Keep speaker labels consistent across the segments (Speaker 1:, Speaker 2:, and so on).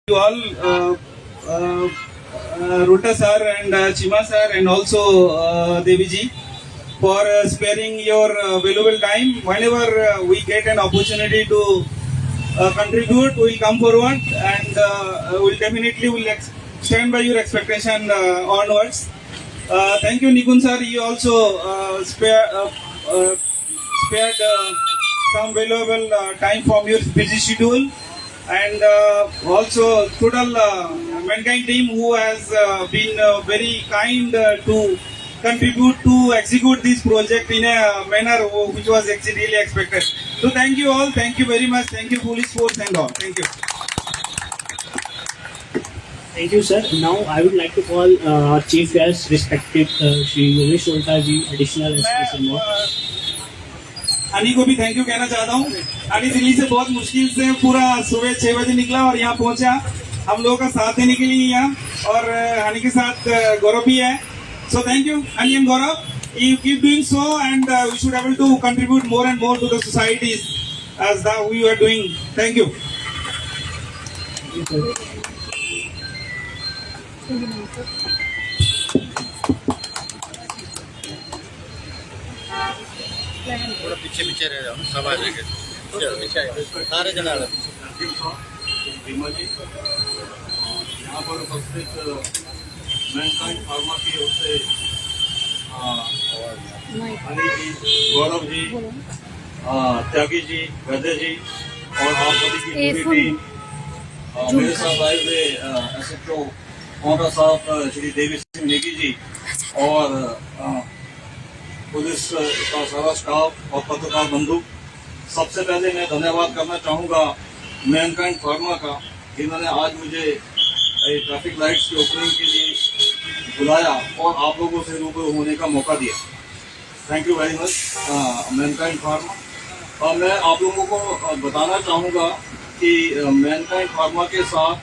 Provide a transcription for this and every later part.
Speaker 1: You all, Ruta sir and Chima sir and also Devi ji for sparing your valuable time. Whenever we get an opportunity to contribute, we will come forward and will definitely stand by your expectation onwards. Thank you, Nikun sir. You also spared some valuable time from your busy schedule. And also total Mankind team who has been very kind to contribute to execute this project in a manner which was really expected. So thank you all, thank you very much, thank you police force and all, thank you.
Speaker 2: Thank you, sir. Now I would like to call our chief guest, respected Shri Yogesh Solta ji, additional explanation.
Speaker 1: अनी को भी thank you कहना चाहता हूँ। अनी दिल्ली से बहुत मुश्किल से पूरा सुबह 6 बजे निकला और यहाँ पहुंचा हम लोगों का साथ देने के लिए यहाँ और हनी के साथ गौरव भी है। So thank you Honey and Gaurav. You keep doing so and we should able to contribute more and more to the societies as the we are doing. Thank you.
Speaker 3: थोड़ा पीछे पीछे रह जाओ सब आ जाएंगे सारे जन आ रहे
Speaker 4: यहाँ पर उपस्थित मैनकाइंड फार्मा की ओर से हनी जी, गौरव जी, त्यागी जी, वैद्य जी और आप सभी की पूरी टीम, मेरे साथ आए हुए SHO कोंडा साहब श्री देवी सिंह नेगी जी और पुलिस का सारा स्टाफ और पत्रकार बंधु। सबसे पहले मैं धन्यवाद करना चाहूँगा मैनकाइंड फार्मा का, जिन्होंने आज मुझे ट्रैफिक लाइट्स की ओपनिंग के लिए बुलाया और आप लोगों से रूबरू होने का मौका दिया। Thank you very much Mankind pharma. और मैं आप लोगों को बताना चाहूँगा कि मैनकाइंड फार्मा के साथ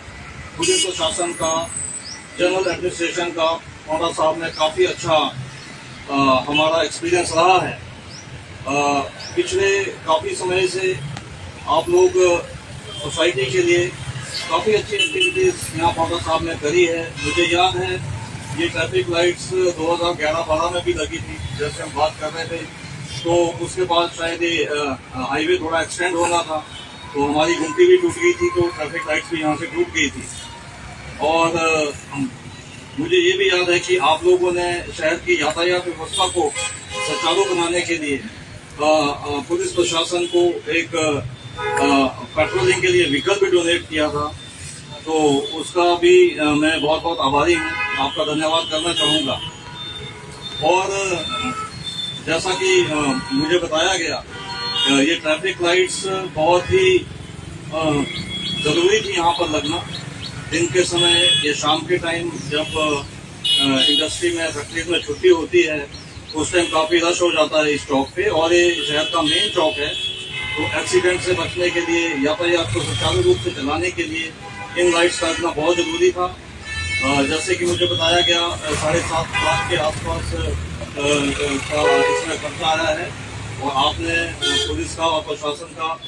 Speaker 4: पुलिस प्रशासन का, जनरल एडमिनिस्ट्रेशन का कोंडा साहब ने काफ़ी अच्छा हमारा एक्सपीरियंस रहा है। पिछले काफ़ी समय से आप लोग सोसाइटी के लिए काफ़ी अच्छी एक्टिविटीज़ यहाँ कोंडा साहब ने करी है। मुझे याद है ये ट्रैफिक लाइट्स 2011-12 में भी लगी थी, जैसे हम बात कर रहे थे। तो उसके बाद शायद ये हाईवे थोड़ा एक्सटेंड होना था तो हमारी गुमटी भी टूट गई थी, तो ट्रैफिक लाइट्स भी यहाँ से टूट गई थी। और मुझे ये भी याद है कि आप लोगों ने शहर की यातायात व्यवस्था को सुचारू बनाने के लिए पुलिस प्रशासन को एक पेट्रोलिंग के लिए व्हीकल भी डोनेट किया था। तो उसका भी मैं बहुत बहुत आभारी हूँ, आपका धन्यवाद करना चाहूँगा। और जैसा कि मुझे बताया गया, ये ट्रैफिक लाइट्स बहुत ही ज़रूरी थी यहाँ पर लगना। दिन के समय या शाम के टाइम जब इंडस्ट्री में, फैक्ट्रीज में छुट्टी होती है, उस टाइम काफ़ी रश हो जाता है इस चौक पे और ये शहर का मेन चौक है। तो एक्सीडेंट से बचने के लिए, यातायात को सुचारू रूप से चलाने के लिए इन लाइट्स का लगना बहुत ज़रूरी था। जैसे कि मुझे बताया गया 7.5 लाख के आसपास का इसमें खर्चा आया है और आपने पुलिस का और प्रशासन का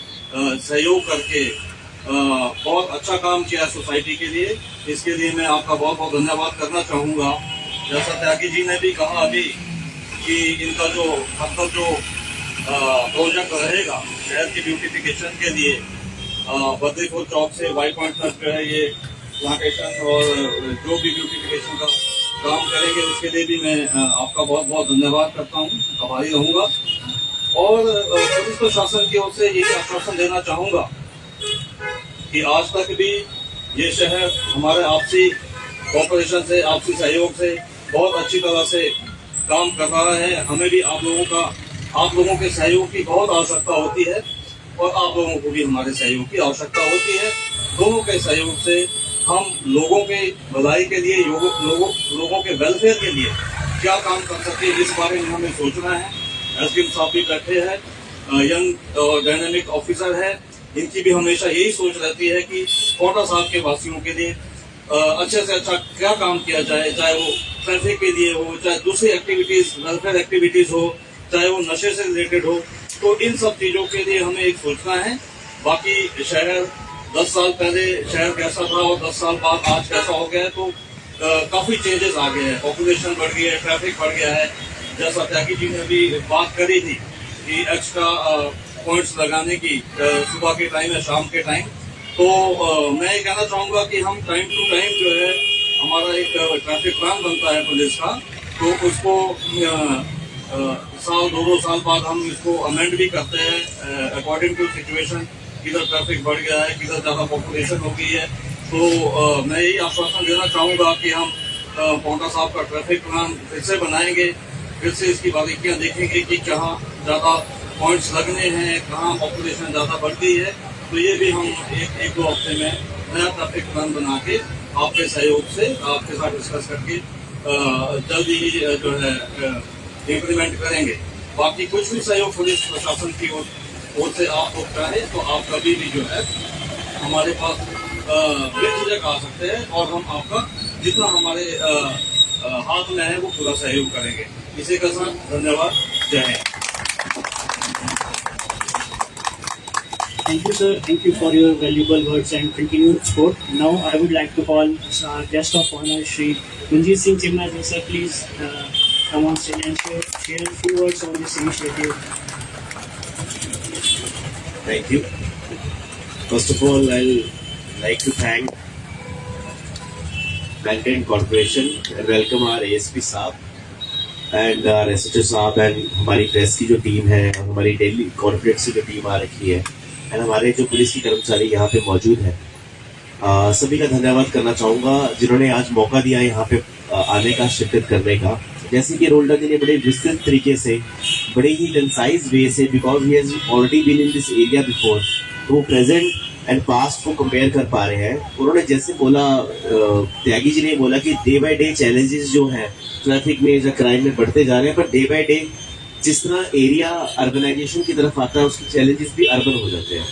Speaker 4: सहयोग करके बहुत अच्छा काम किया सोसाइटी के लिए। इसके लिए मैं आपका बहुत बहुत धन्यवाद करना चाहूँगा। जैसा त्यागी जी ने भी कहा अभी कि इनका जो मतलब जो प्रोजेक्ट रहेगा शहर की ब्यूटिफिकेशन के लिए, बद्रीपुर चौक से वाई पॉइंट तक जो है ये प्लांटेशन और जो भी ब्यूटिफिकेशन का काम करेंगे, उसके लिए भी मैं आपका बहुत बहुत धन्यवाद करता हूँ, आभारी रहूँगा। और पुलिस प्रशासन की ओर से यही आश्वासन देना चाहूँगा कि आज तक भी ये शहर हमारे आपसी कॉपरेशन से, आपसी सहयोग से बहुत अच्छी तरह से काम कर रहा है। हमें भी आप लोगों के सहयोग की बहुत आवश्यकता होती है और आप लोगों को भी हमारे सहयोग की आवश्यकता होती है। दोनों के सहयोग से हम लोगों के भलाई के लिए, लोगों के वेलफेयर के लिए क्या काम कर सकते हैं, इस बारे में हमें सोचना है। एसडीएम साहब भी बैठे हैं, यंग और डायनेमिक ऑफिसर है, इनकी भी हमेशा यही सोच रहती है कि कोंडा साहब के वासियों के लिए अच्छे से अच्छा क्या काम किया जाए, चाहे वो ट्रैफिक के लिए हो, चाहे दूसरी एक्टिविटीज, वेलफेयर एक्टिविटीज हो, चाहे वो नशे से रिलेटेड हो। तो इन सब चीजों के लिए हमें एक सोचना है। बाकी शहर 10 साल पहले शहर कैसा था और 10 साल बाद आज कैसा हो गया है, तो काफी चेंजेस आ गए हैं। पॉपुलेशन बढ़ गई है, ट्रैफिक बढ़ गया है। जैसा त्यागी जी ने अभी बात करी थी कि एक्स्ट्रा पॉइंट्स लगाने की सुबह के टाइम या शाम के टाइम, तो मैं ये कहना चाहूंगा कि हम टाइम टू टाइम जो है हमारा एक ट्रैफिक प्लान बनता है पुलिस का, तो उसको साल 2 साल बाद हम इसको अमेंड भी करते हैं अकॉर्डिंग टू सिचुएशन। किधर ट्रैफिक बढ़ गया है, किधर ज्यादा पॉपुलेशन हो गई है, तो मैं यही आश्वासन देना चाहूंगा कि हम पोंटा साहब का ट्रैफिक प्लान फिर से बनाएंगे, फिर से इसकी बारीकियां देखेंगे कि कहाँ ज्यादा पॉइंट्स लगने हैं, कहाँ पॉपुलेशन ज्यादा बढ़ गई है। तो ये भी हम एक 2 हफ्ते में नया ट्रैफिक प्लान बना के आपके सहयोग से, आपके साथ डिस्कस करके जल्द ही जो है इम्प्लीमेंट करेंगे। बाकी कुछ भी सहयोग पुलिस प्रशासन की ओर से आप लोग चाहे तो आप कभी भी जो है हमारे पास बेझिझक आ सकते हैं, और हम आपका जितना हमारे हाथ में है वो पूरा सहयोग करेंगे। इसी के साथ धन्यवाद, जय Hind.
Speaker 2: Thank you, sir. Thank you for your valuable words and continued support. Now, I would like to call our guest of honor, Shri Ranjit Singh Chimnaji, sir. Please come on stage and share a few words on this initiative.
Speaker 5: Thank you. First of all, I'll like to thank Mankind Corporation and welcome our ASP साहब and our SHO साहब and हमारी press की जो team है, और हमारी daily corporate से जो टीम आ रखी है, एंड हमारे जो पुलिस की कर्मचारी यहाँ पे मौजूद है, सभी का धन्यवाद करना चाहूँगा जिन्होंने आज मौका दिया यहाँ पे आने का, शिरकत करने का। जैसे कि रोल्डर जी ने बड़े विस्तृत तरीके से, बड़े ही कंसाइज वे से, because he has already been in this area before, तो वो प्रेजेंट एंड पास्ट को कंपेयर कर पा रहे हैं। उन्होंने जैसे बोला, त्यागी जी ने बोला कि डे बाय डे चैलेंजेस जो हैं ट्रैफिक में या क्राइम में बढ़ते जा रहे हैं, पर डे बाय डे जिस तरह एरिया अर्बनाइजेशन की तरफ आता है, उसके चैलेंजेस भी अर्बन हो जाते हैं।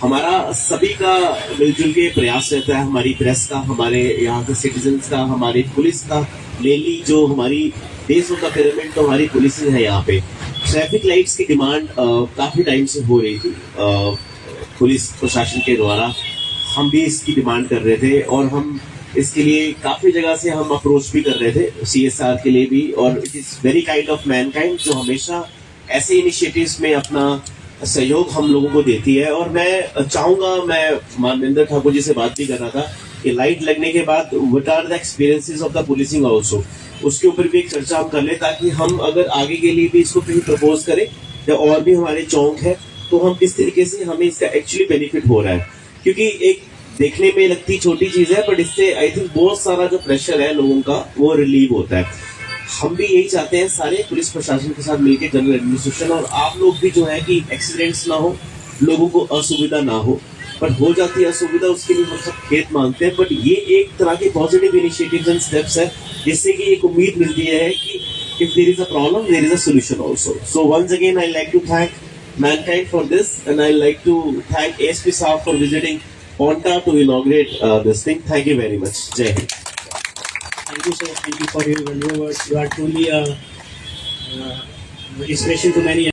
Speaker 5: हमारा सभी का मिलजुल के प्रयास रहता है, हमारी प्रेस का, हमारे यहाँ के सिटीजन्स का, हमारी पुलिस का, मेनली जो हमारी बेस ऑफ द पिरामिड तो हमारी पुलिस है। यहाँ पे ट्रैफिक लाइट्स की डिमांड काफी टाइम से हो रही थी पुलिस प्रशासन के द्वारा, हम भी इसकी डिमांड कर रहे थे, और हम इसके लिए काफी जगह से हम अप्रोच भी कर रहे थे CSR के लिए भी, और it is very kind of Mankind जो हमेशा ऐसे इनिशिएटिव्स में अपना सहयोग हम लोगों को देती है। और मैं चाहूंगा, मैं मानवेंद्र ठाकुर जी से बात भी कर रहा था कि लाइट लगने के बाद what are the experiences of the policing also, उसके ऊपर भी एक चर्चा हम कर ले, ताकि हम अगर आगे के लिए भी इसको कहीं प्रपोज करें या और भी हमारे चौक है, तो हम किस तरीके से हमें इसका एक्चुअली बेनिफिट हो रहा है। क्योंकि एक देखने में लगती छोटी चीज है, बट इससे आई थिंक बहुत सारा जो प्रेशर है लोगों का वो रिलीव होता है। हम भी यही चाहते हैं सारे पुलिस प्रशासन के साथ मिलकर, जनरल एडमिनिस्ट्रेशन और आप लोग भी जो है कि एक्सीडेंट्स ना हो, लोगों को असुविधा ना हो, पर हो जाती है असुविधा, उसके लिए हम सब खेत मांगते हैं। बट ये एक तरह के पॉजिटिव इनिशिएटिव्स एंड स्टेप्स है, जिससे कि एक उम्मीद मिलती है कि if there is a problem, there is a solution also. So once again, I like to thank Mankind for this, and I like to thank ASP Saab for visiting Ponta to inaugurate this thing. Thank you very much. Jai Hind.
Speaker 2: Thank you, sir. Thank you for your valuable words. You are truly a inspiration to many.